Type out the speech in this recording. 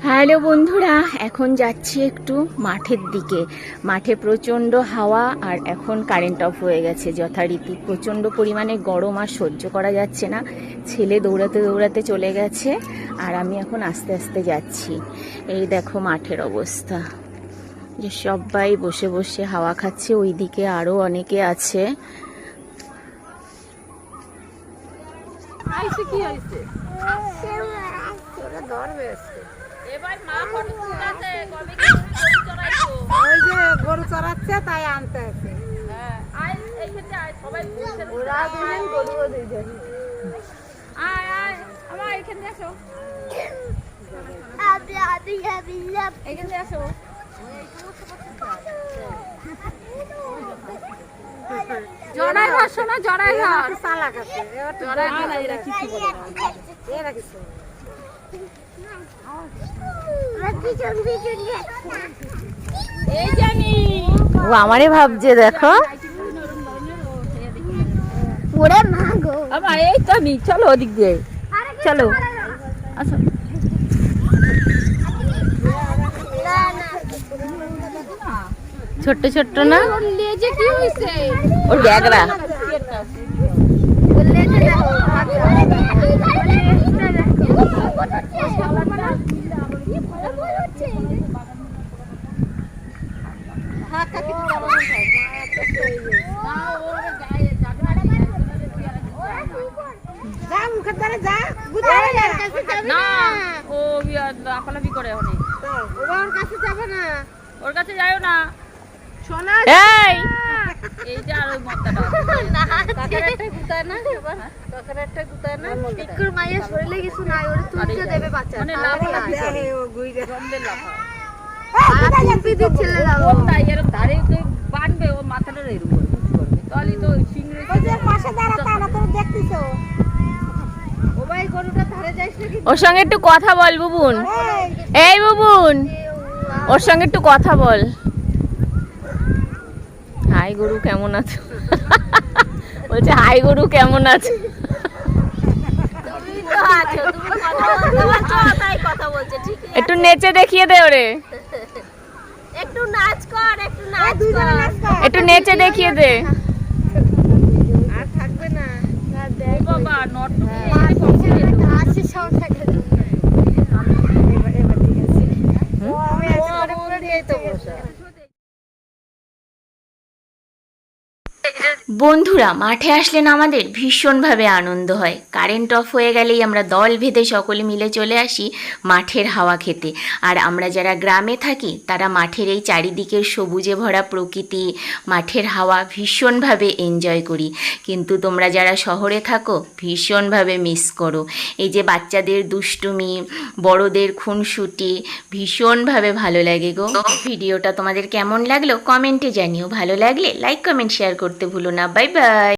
Hello বন্ধুরা, এখন যাচ্ছি একটু মাঠের দিকে। মাঠে প্রচণ্ড হাওয়া আর এখন কারেন্ট অফ হয়ে গেছে যথারীতি। প্রচণ্ড পরিমাণে গরম আর সহ্য করা যাচ্ছে না। ছেলে দৌড়াতে দৌড়াতে চলে গেছে আর আমি এখন আস্তে আস্তে যাচ্ছি। এই দেখো মাঠের অবস্থা, যে সবাই বসে বসে হাওয়া খাচ্ছে। ওইদিকে আরও অনেকে আছে। গরু চড়াচ্ছে তাই আনতে আছে। জড়াই বসো না, জড়াই ঘর চালাক আছে, জড়াই ঘর এরা কিছু বলে না। এরা কিছু এই জানি ও আমারে ভাবছে, দেখো। আবার এই তো আমি, চলো ওদিক দিয়ে, চলো আসো। ছোট্ট ছোট্ট না, ওর লেজে কি হইছে? ওর ব্যাগরা। যা মুখের দ্বারা যা না ও লাফালাফি করে অনেক। ওর কাছে যাবে না। ওর কাছে যাইও না। সোনা এই এই যে আর ওই মদ্দাটা কাকার একটা গুতায় না, কাকার একটা গুতায় না। ইকুর মাইয়া শরীরে কিছু নাই, ওরে তুলতে দেবে বাচ্চা। মানে লাফালাফি করে ও গুইরে জম্বের লাফা। কুপি দিচ্ছিলে যাও। ও তাই এর ধারে তো বানবে, ও মাথাটা এর উপর করবে। তাহলে তো সিংড়ে ওই যে পাশে দাঁড়া তারা তো দেখতিছো। ও ভাই গরুটা ধারে যাইস নাকি? ওর সঙ্গে একটু কথা বল বুবুন। এই বুবুন, ওর সঙ্গে একটু কথা বল। হাই গরু কেমন আছো? বলছে হাই গরু কেমন আছো? তুমি তো আছো, তুমি কথা বলতে পারছো, তাই কথা বলছে। ঠিক আছে, একটু নেচে দেখিয়ে দে ওরে, একটু নাচ কর, একটু নাচ কর, একটু নেচে দেখিয়ে দে। আর থাকবে না। ও বাবা নট হাসি সব থাকে। এবার ঠিক আছে। আমি একবারে পুরো নিয়ে তো বসা। বন্ধুরা, মাঠে আসলে না আমাদের ভীষণভাবে আনন্দ হয়। কারেন্ট অফ হয়ে গেলেই আমরা দল ভেদে সকলে মিলে চলে আসি মাঠের হাওয়া খেতে। আর আমরা যারা গ্রামে থাকি তারা মাঠের এই চারিদিকের সবুজে ভরা প্রকৃতি, মাঠের হাওয়া ভীষণভাবে এনজয় করি। কিন্তু তোমরা যারা শহরে থাকো ভীষণভাবে মিস করো। এই যে বাচ্চাদের দুষ্টুমি, বড়দের খুনসুটি, ভীষণভাবে ভালো লাগে গো। ভিডিওটা তোমাদের কেমন লাগলো কমেন্টে জানিও। ভালো লাগলে লাইক কমেন্ট শেয়ার করতে ভুলো না। Bye bye.